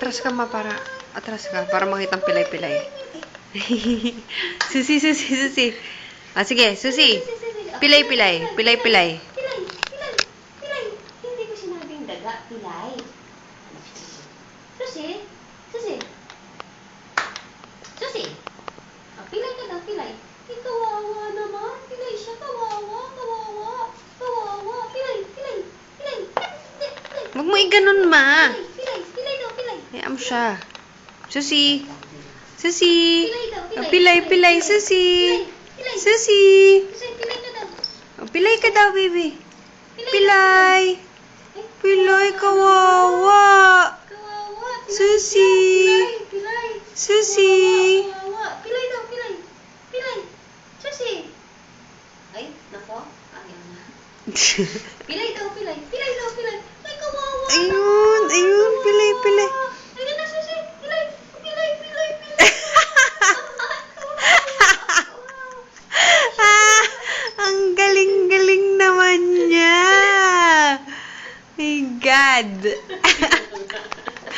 Atras ka ma para atras ka para makita ang pilay-pilay. Susi, susi, susi. Ah, sige, susi. Pilay-pilay, pilay-pilay. Pilay, pilay, pilay. Hindi ko sinabing daga, pilay. Susi, susi. Susi. Ah, pilay ka daw, pilay. Eh, kawawa naman. Pilay siya, kawawa, kawawa, kawawa. Pilay, pilay, pilay. Pilay, Huwag mo i-ganon, ma. pilay, pilay daw, pilay. Hayaan mo siya. Susi. Susi. Pilay daw, Oh, pilay, pilay, susi. Pilay, Susi. Susi, pilay ka daw. Oh, pilay ka daw, baby. Pilay. Pilay. Eh, Pilay, kawawa. kawawa. Pilay Susi. siya, Pilay, pilay. Susi. Kawawa. Pilay daw, pilay. Pilay. Susi. Ay, nako. Ayaw na. Pilay daw, pilay. Pilay daw, pilay. Ay, kawawa. Ayun, ayun, pilay, pilay. Ayun na, Susi. Pilay. Pilay, pilay, pilay. Ah, ang galing-galing naman niya. My God.